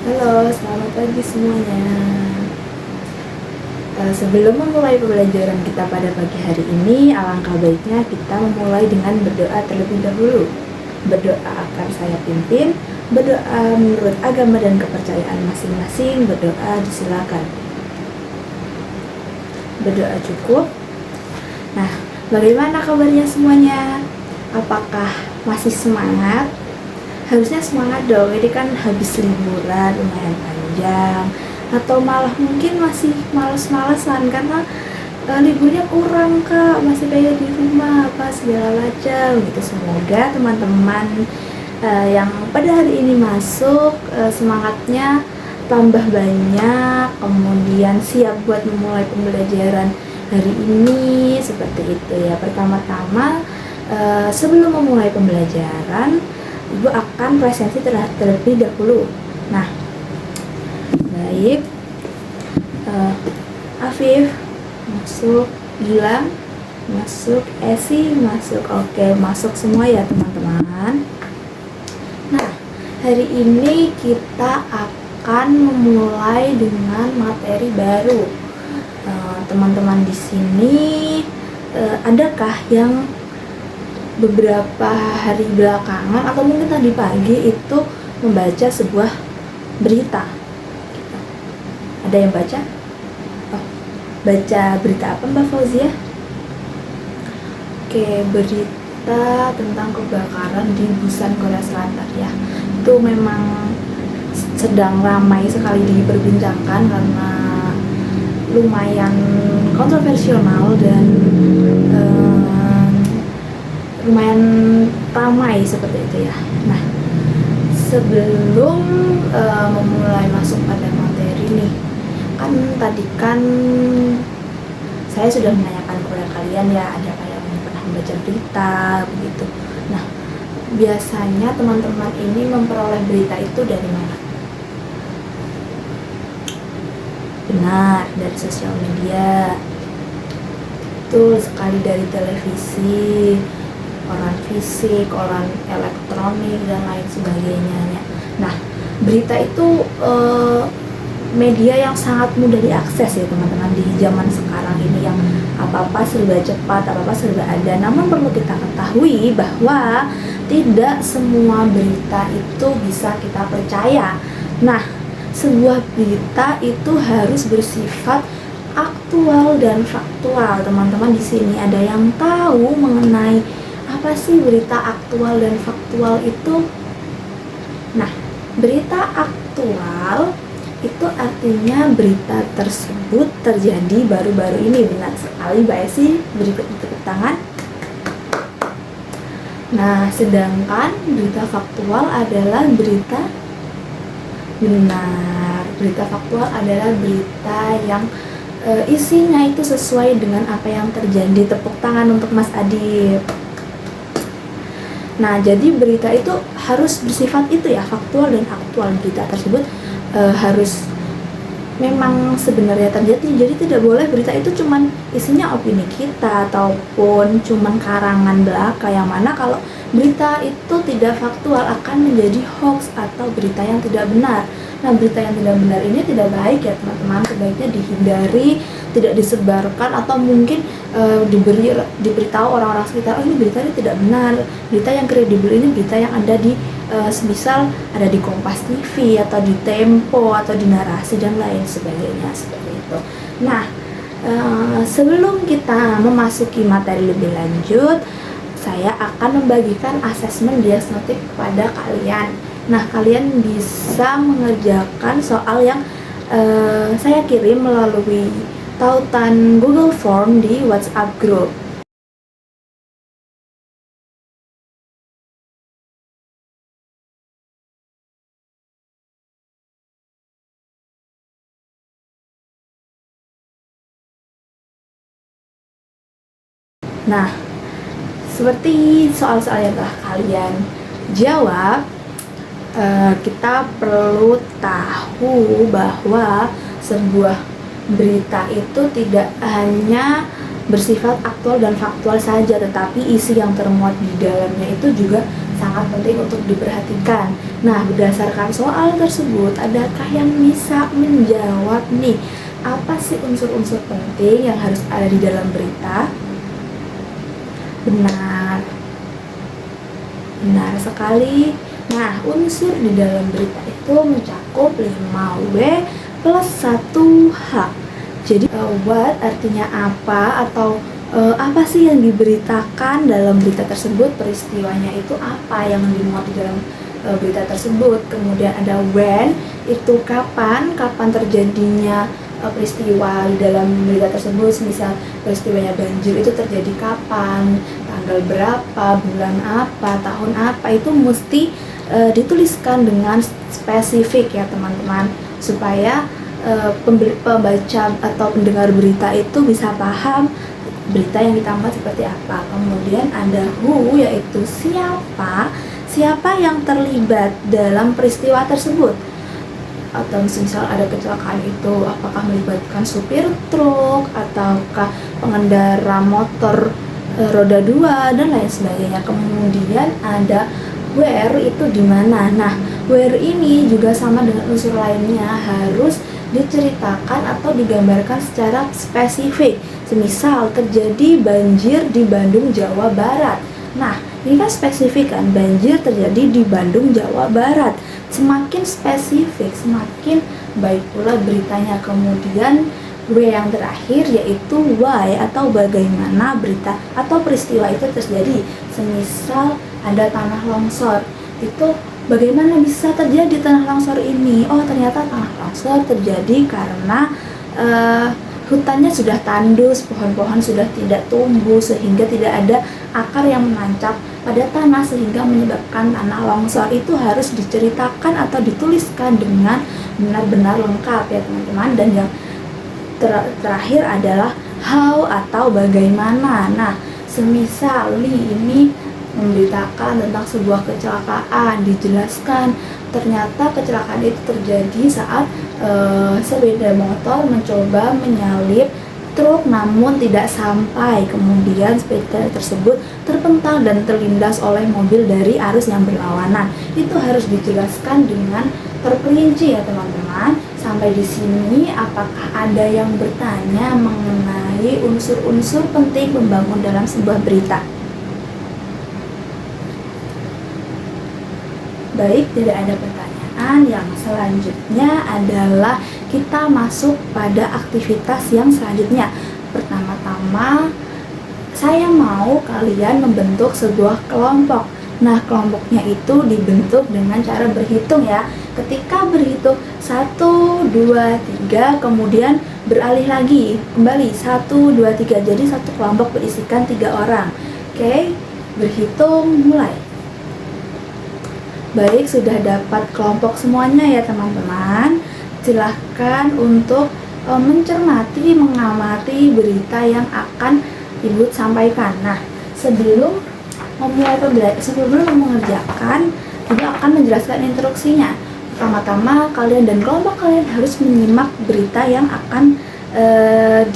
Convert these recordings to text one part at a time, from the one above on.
Halo, selamat pagi semuanya. Sebelum memulai pembelajaran kita pada pagi hari ini, alangkah baiknya kita memulai dengan berdoa terlebih dahulu. Berdoa akan saya pimpin, berdoa menurut agama dan kepercayaan masing-masing, berdoa disilakan. Berdoa cukup. Nah, bagaimana kabarnya semuanya? Apakah masih semangat? Harusnya semangat dong, ini kan habis liburan lumayan panjang, atau malah mungkin masih males-malesan karena liburnya kurang kak, masih kayak di rumah apa segala macam gitu. Semoga teman-teman yang pada hari ini masuk semangatnya tambah banyak, kemudian siap buat memulai pembelajaran hari ini seperti itu ya. Pertama-tama sebelum memulai pembelajaran, Ibu akan presensi terlebih dahulu. Nah, baik. Afif masuk, Gilang masuk, Esi masuk. Oke, masuk semua ya teman-teman. Nah, hari ini kita akan memulai dengan materi baru. Teman-teman di sini adakah yang beberapa hari belakangan atau mungkin tadi pagi itu membaca sebuah berita? Ada yang baca? Oh, baca berita apa Mbak Fauzia? Oke, berita tentang kebakaran di Busan, Korea Selatan ya. Itu memang sedang ramai sekali diperbincangkan karena lumayan kontroversial dan lumayan ramai seperti itu ya. Nah, sebelum memulai masuk pada materi nih, tadi kan saya sudah menanyakan kepada kalian ya, ada kayak yang pernah membaca berita begitu. Nah, biasanya teman-teman ini memperoleh berita itu dari mana? Benar, dari sosial media. Betul sekali, dari televisi, koran fisik, koran elektronik dan lain sebagainya. Nah, berita itu media yang sangat mudah diakses ya teman-teman di zaman sekarang ini, yang apa-apa serba cepat, apa-apa serba ada. Namun perlu kita ketahui bahwa tidak semua berita itu bisa kita percaya. Nah, sebuah berita itu harus bersifat aktual dan faktual. Teman-teman di sini ada yang tahu mengenai apa sih berita aktual dan faktual itu? Nah, berita aktual itu artinya berita tersebut terjadi baru-baru ini. Benar sekali Mbak Esi, berikut tepuk tangan. Nah, sedangkan berita faktual adalah berita, benar, berita faktual adalah berita yang isinya itu sesuai dengan apa yang terjadi. Tepuk tangan untuk Mas Adib. Nah, jadi berita itu harus bersifat itu ya, faktual dan aktual. Berita tersebut harus memang sebenarnya terjadi. Jadi tidak boleh berita itu cuman isinya opini kita ataupun cuman karangan belaka, yang mana kalau berita itu tidak faktual akan menjadi hoax atau berita yang tidak benar. Nah, berita yang tidak benar ini tidak baik ya teman-teman, sebaiknya dihindari, tidak disebarkan, atau mungkin diberitahu orang-orang sekitar, oh ini berita ini tidak benar. Berita yang kredibel ini berita yang ada di semisal ada di Kompas TV atau di Tempo atau di Narasi dan lain sebagainya seperti itu. Nah, sebelum kita memasuki materi lebih lanjut, saya akan membagikan asesmen diagnostik kepada kalian. Nah, kalian bisa mengerjakan soal yang saya kirim melalui tautan Google Form di WhatsApp Group. Nah, seperti soal-soal yang telah kalian jawab, kita perlu tahu bahwa sebuah berita itu tidak hanya bersifat aktual dan faktual saja, tetapi isi yang termuat di dalamnya itu juga sangat sangat penting untuk diperhatikan. Nah, berdasarkan soal tersebut, adakah yang bisa menjawab nih? Apa sih unsur-unsur penting yang harus ada di dalam berita? Benar. Benar sekali. Nah, unsur di dalam berita itu mencakup 5W plus 1H. Jadi, what artinya apa, atau apa sih yang diberitakan dalam berita tersebut, peristiwanya itu apa yang dimuat di dalam berita tersebut. Kemudian ada when, itu kapan terjadinya peristiwa di dalam berita tersebut. Misal peristiwanya banjir itu terjadi kapan, tanggal berapa, bulan apa, tahun apa, itu mesti dituliskan dengan spesifik ya teman-teman, supaya pembaca atau pendengar berita itu bisa paham berita yang ditampilkan seperti apa. Kemudian ada who, yaitu siapa yang terlibat dalam peristiwa tersebut. Atau misal ada kecelakaan itu apakah melibatkan supir truk ataukah pengendara motor roda 2 dan lain sebagainya. Kemudian ada where, itu di mana. Nah, where ini juga sama dengan unsur lainnya, harus diceritakan atau digambarkan secara spesifik. Semisal terjadi banjir di Bandung, Jawa Barat. Nah, ini kan spesifik kan, banjir terjadi di Bandung, Jawa Barat. Semakin spesifik, semakin baik pula beritanya. Kemudian W yang terakhir yaitu why, atau bagaimana berita atau peristiwa itu terjadi. Semisal ada tanah longsor, itu bagaimana bisa terjadi tanah longsor ini? Oh, ternyata tanah longsor terjadi karena hutannya sudah tandus, pohon-pohon sudah tidak tumbuh sehingga tidak ada akar yang menancap pada tanah sehingga menyebabkan tanah longsor. Itu harus diceritakan atau dituliskan dengan benar-benar lengkap ya teman-teman. Dan yang terakhir adalah how, atau bagaimana. Nah, semisal ini memberitakan tentang sebuah kecelakaan, dijelaskan ternyata kecelakaan itu terjadi saat sepeda motor mencoba menyalip truk namun tidak sampai, kemudian sepeda tersebut terpental dan terlindas oleh mobil dari arus yang berlawanan. Itu harus dijelaskan dengan terperinci ya teman-teman. Sampai di sini apakah ada yang bertanya mengenai unsur-unsur penting membangun dalam sebuah berita? Baik, tidak ada pertanyaan. Yang selanjutnya adalah kita masuk pada aktivitas yang selanjutnya. Pertama-tama, saya mau kalian membentuk sebuah kelompok. Nah, kelompoknya itu dibentuk dengan cara berhitung ya. Ketika berhitung 1, 2, 3, kemudian beralih lagi, kembali 1, 2, 3. Jadi satu kelompok berisikan 3 orang. Oke, berhitung mulai. Baik, sudah dapat kelompok semuanya ya teman-teman. Silahkan untuk mencermati, mengamati berita yang akan Ibu sampaikan. Nah, sebelum mengerjakan, Ibu akan menjelaskan instruksinya. Pertama-tama, kalian dan kelompok kalian harus menyimak berita yang akan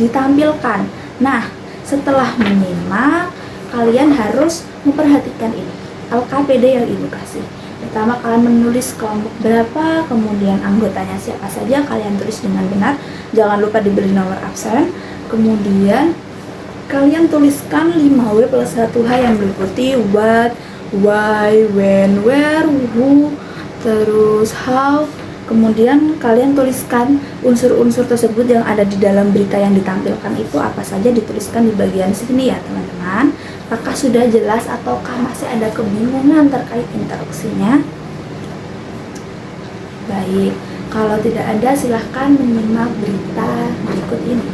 ditampilkan. Nah, setelah menyimak, kalian harus memperhatikan ini, LKPD yang Ibu kasih. Pertama, kalian menulis kelompok berapa, kemudian anggotanya siapa saja, kalian tulis dengan benar. Jangan lupa diberi nomor absen. Kemudian kalian tuliskan 5W plus 1H yang meliputi what, why, when, where, who, terus how. Kemudian kalian tuliskan unsur-unsur tersebut yang ada di dalam berita yang ditampilkan itu apa saja, dituliskan di bagian sini ya teman-teman. Apakah sudah jelas ataukah masih ada kebingungan terkait instruksinya? Baik, kalau tidak ada silahkan menyimak berita berikut ini.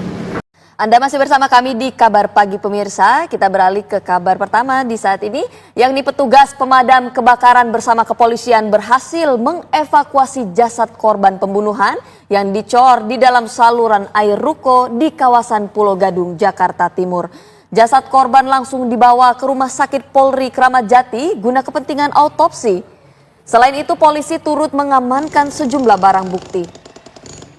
Anda masih bersama kami di Kabar Pagi pemirsa. Kita beralih ke kabar pertama di saat ini, yakni petugas pemadam kebakaran bersama kepolisian berhasil mengevakuasi jasad korban pembunuhan yang dicor di dalam saluran air ruko di kawasan Pulau Gadung, Jakarta Timur. Jasad korban langsung dibawa ke Rumah Sakit Polri Kramat Jati guna kepentingan autopsi. Selain itu, polisi turut mengamankan sejumlah barang bukti.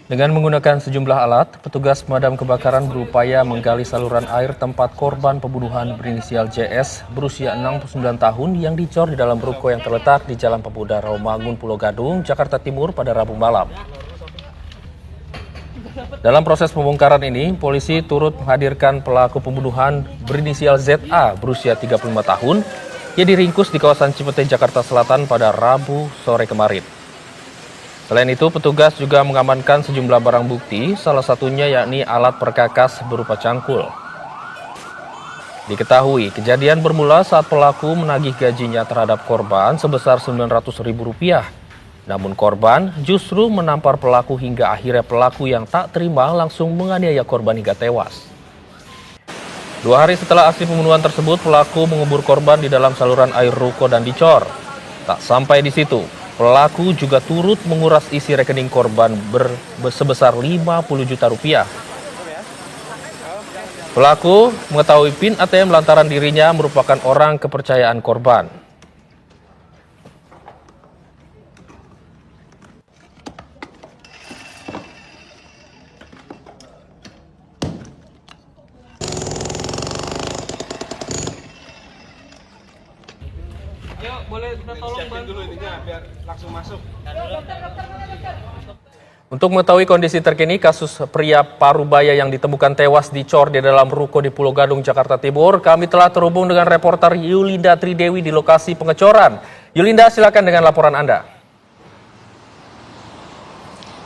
Dengan menggunakan sejumlah alat, petugas pemadam kebakaran berupaya menggali saluran air tempat korban pembunuhan berinisial JS berusia 69 tahun yang dicor di dalam ruko yang terletak di Jalan Pemuda Rawamangun, Pulau Gadung, Jakarta Timur pada Rabu malam. Dalam proses pembongkaran ini, polisi turut menghadirkan pelaku pembunuhan berinisial ZA berusia 35 tahun yang diringkus di kawasan Cipete, Jakarta Selatan pada Rabu sore kemarin. Selain itu, petugas juga mengamankan sejumlah barang bukti, salah satunya yakni alat perkakas berupa cangkul. Diketahui, kejadian bermula saat pelaku menagih gajinya terhadap korban sebesar Rp900.000. Namun korban justru menampar pelaku hingga akhirnya pelaku yang tak terima langsung menganiaya korban hingga tewas. 2 hari setelah aksi pembunuhan tersebut, pelaku mengubur korban di dalam saluran air ruko dan dicor. Tak sampai di situ, pelaku juga turut menguras isi rekening korban sebesar Rp50 juta. Pelaku mengetahui PIN ATM lantaran dirinya merupakan orang kepercayaan korban. Yuk, boleh kita tolong bantu dulu ininya biar langsung masuk. Untuk mengetahui kondisi terkini kasus pria Parubaya yang ditemukan tewas dicor di dalam ruko di Pulau Gadung, Jakarta Timur, kami telah terhubung dengan reporter Yulinda Tridewi di lokasi pengecoran. Yulinda, silakan dengan laporan Anda.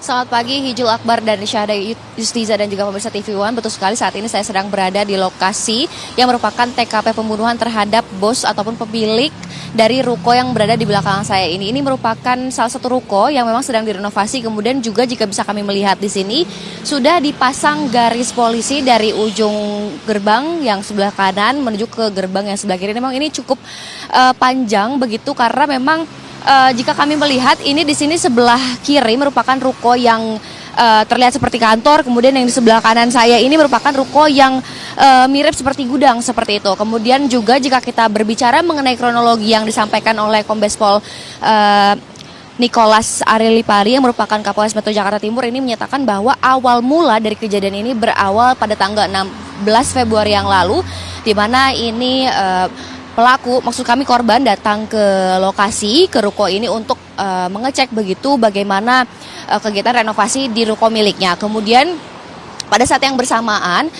Selamat pagi, Hijul Akbar dan Syahda Yustiza dan juga pemirsa TV One. Betul sekali, saat ini saya sedang berada di lokasi yang merupakan TKP pembunuhan terhadap bos ataupun pemilik dari ruko yang berada di belakang saya ini. Ini merupakan salah satu ruko yang memang sedang direnovasi. Kemudian juga jika bisa kami melihat di sini sudah dipasang garis polisi dari ujung gerbang yang sebelah kanan menuju ke gerbang yang sebelah kiri. Memang ini cukup panjang begitu karena memang jika kami melihat ini di sini sebelah kiri merupakan ruko yang terlihat seperti kantor, kemudian yang di sebelah kanan saya ini merupakan ruko yang mirip seperti gudang seperti itu. Kemudian juga jika kita berbicara mengenai kronologi yang disampaikan oleh Kombes Pol Nicholas Arelipari yang merupakan Kapolres Metro Jakarta Timur ini menyatakan bahwa awal mula dari kejadian ini berawal pada tanggal 16 Februari yang lalu, di mana ini pelaku, maksud kami korban, datang ke lokasi, ke ruko ini untuk mengecek begitu bagaimana kegiatan renovasi di ruko miliknya. Kemudian pada saat yang bersamaan,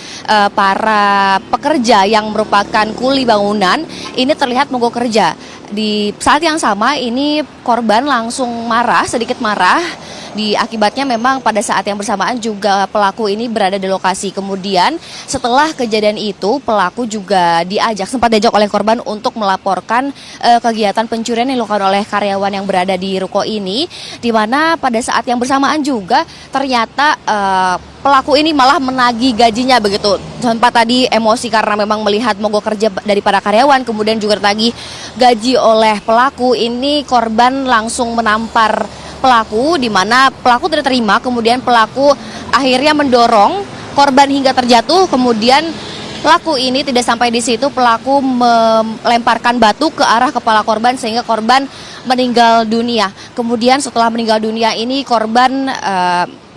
para pekerja yang merupakan kuli bangunan ini terlihat mogok kerja. Di saat yang sama ini korban langsung marah, sedikit marah. Akibatnya memang pada saat yang bersamaan juga pelaku ini berada di lokasi. Kemudian setelah kejadian itu pelaku juga sempat diajak oleh korban untuk melaporkan kegiatan pencurian yang dilakukan oleh karyawan yang berada di ruko ini, di mana pada saat yang bersamaan juga ternyata pelaku ini malah menagih gajinya begitu. Sempat tadi emosi karena memang melihat mogok kerja daripada karyawan, kemudian juga tertagih gaji oleh pelaku. Ini korban langsung menampar pelaku, di mana pelaku tidak terima, kemudian pelaku akhirnya mendorong korban hingga terjatuh. Kemudian pelaku ini tidak sampai di situ, pelaku melemparkan batu ke arah kepala korban sehingga korban meninggal dunia. Kemudian setelah meninggal dunia ini korban,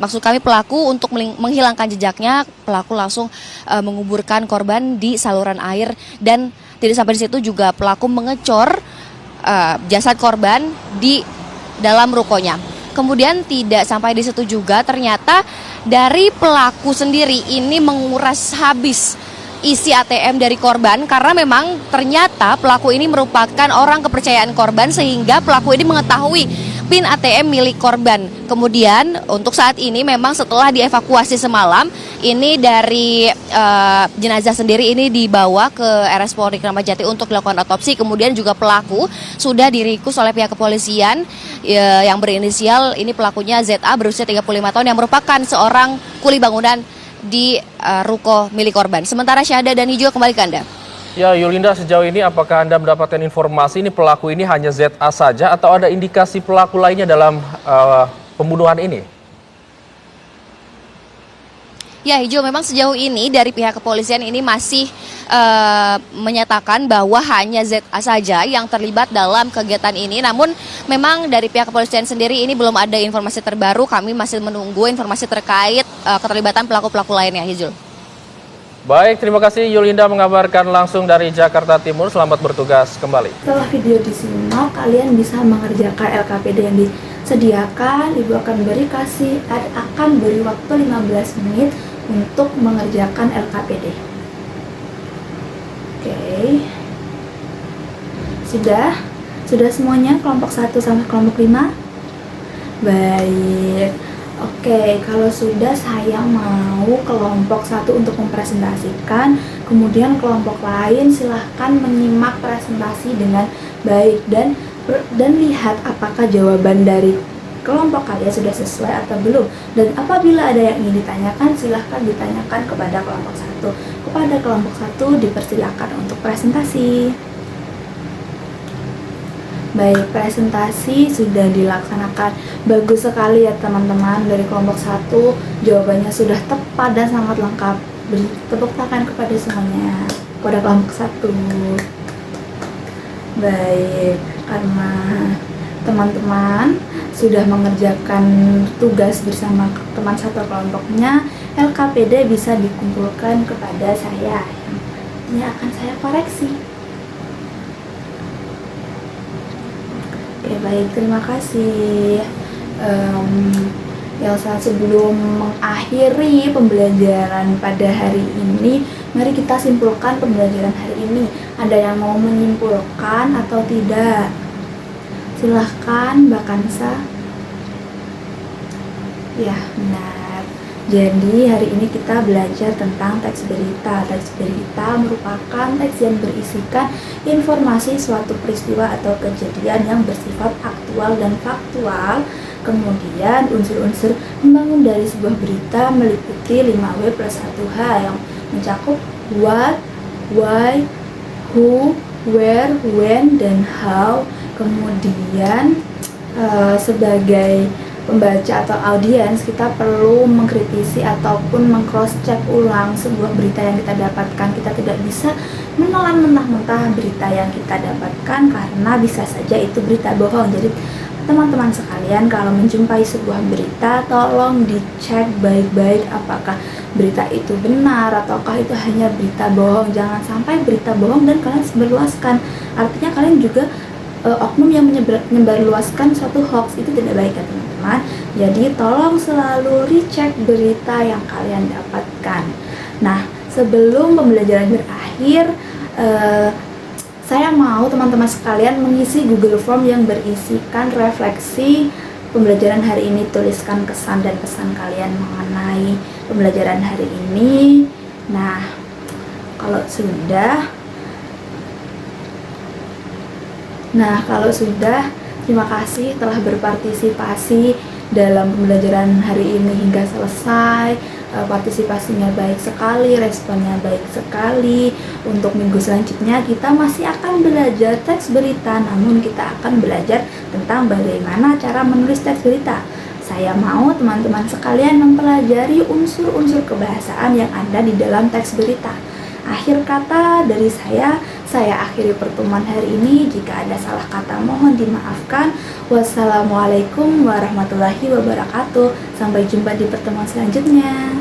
maksud kami pelaku, untuk menghilangkan jejaknya, pelaku langsung menguburkan korban di saluran air, dan tidak sampai di situ juga pelaku mengecor jasad korban di dalam rukonya. Kemudian tidak sampai di situ juga, ternyata dari pelaku sendiri ini menguras habis isi ATM dari korban, karena memang ternyata pelaku ini merupakan orang kepercayaan korban sehingga pelaku ini mengetahui PIN ATM milik korban. Kemudian untuk saat ini memang setelah dievakuasi semalam, ini dari jenazah sendiri ini dibawa ke RS Polri Kramat Jati untuk dilakukan otopsi. Kemudian juga pelaku sudah diringkus oleh pihak kepolisian yang berinisial, ini pelakunya ZA berusia 35 tahun yang merupakan seorang kuli bangunan di ruko milik korban. Sementara Syahda dan Hijau, kembali ke Anda. Ya, Yulinda, sejauh ini apakah Anda mendapatkan informasi ini pelaku ini hanya ZA saja atau ada indikasi pelaku lainnya dalam pembunuhan ini? Ya, Ijo, memang sejauh ini dari pihak kepolisian ini masih menyatakan bahwa hanya ZA saja yang terlibat dalam kegiatan ini. Namun memang dari pihak kepolisian sendiri ini belum ada informasi terbaru. Kami masih menunggu informasi terkait keterlibatan pelaku-pelaku lainnya, Hijul. Baik, terima kasih Yulinda mengabarkan langsung dari Jakarta Timur. Selamat bertugas kembali. Setelah video disimak, kalian bisa mengerjakan LKPD yang disediakan. Ibu akan beri waktu 15 menit untuk mengerjakan LKPD. Oke. Sudah semuanya kelompok 1 sampai kelompok 5? Baik. Oke, kalau sudah saya mau kelompok 1 untuk mempresentasikan, kemudian kelompok lain silahkan menyimak presentasi dengan baik dan lihat apakah jawaban dari kelompok kalian sudah sesuai atau belum. Dan apabila ada yang ingin ditanyakan, silahkan ditanyakan kepada kelompok 1. Kepada kelompok 1 dipersilakan untuk presentasi. Baik, presentasi sudah dilaksanakan. Bagus sekali ya teman-teman, dari kelompok 1 jawabannya sudah tepat dan sangat lengkap. Beri tepuk tangan kepada semuanya, kepada kelompok 1. Baik, karena teman-teman sudah mengerjakan tugas bersama teman satu kelompoknya, LKPD bisa dikumpulkan kepada saya. Ini akan saya koreksi. Oke, baik, terima kasih. Elsa, sebelum mengakhiri pembelajaran pada hari ini, mari kita simpulkan pembelajaran hari ini. Ada yang mau menyimpulkan atau tidak? Silahkan Mbak Kansa. Ya, benar. Jadi hari ini kita belajar tentang teks berita. Teks berita merupakan teks yang berisikan informasi suatu peristiwa atau kejadian yang bersifat aktual dan faktual. Kemudian unsur-unsur membangun dari sebuah berita meliputi 5W plus 1H yang mencakup what, why, who, where, when, dan how. Kemudian sebagai pembaca atau audiens, kita perlu mengkritisi ataupun meng-cross check ulang sebuah berita yang kita dapatkan. Kita tidak bisa menelan mentah-mentah berita yang kita dapatkan karena bisa saja itu berita bohong. Jadi teman-teman sekalian, kalau menjumpai sebuah berita, tolong dicek baik-baik apakah berita itu benar ataukah itu hanya berita bohong. Jangan sampai berita bohong dan kalian sebarluaskan. Artinya kalian juga oknum yang menyebarluaskan suatu hoax, itu tidak baik ya teman-teman. Jadi tolong selalu recheck berita yang kalian dapatkan. Nah, sebelum pembelajaran berakhir, saya mau teman-teman sekalian mengisi Google Form yang berisikan refleksi pembelajaran hari ini. Tuliskan kesan dan pesan kalian mengenai pembelajaran hari ini. Nah, kalau sudah, terima kasih telah berpartisipasi dalam pembelajaran hari ini hingga selesai. Partisipasinya baik sekali, responnya baik sekali. Untuk minggu selanjutnya kita masih akan belajar teks berita, namun kita akan belajar tentang bagaimana cara menulis teks berita. Saya mau teman-teman sekalian mempelajari unsur-unsur kebahasaan yang ada di dalam teks berita. Akhir kata dari saya akhiri pertemuan hari ini. Jika ada salah kata mohon dimaafkan. Wassalamualaikum warahmatullahi wabarakatuh. Sampai jumpa di pertemuan selanjutnya.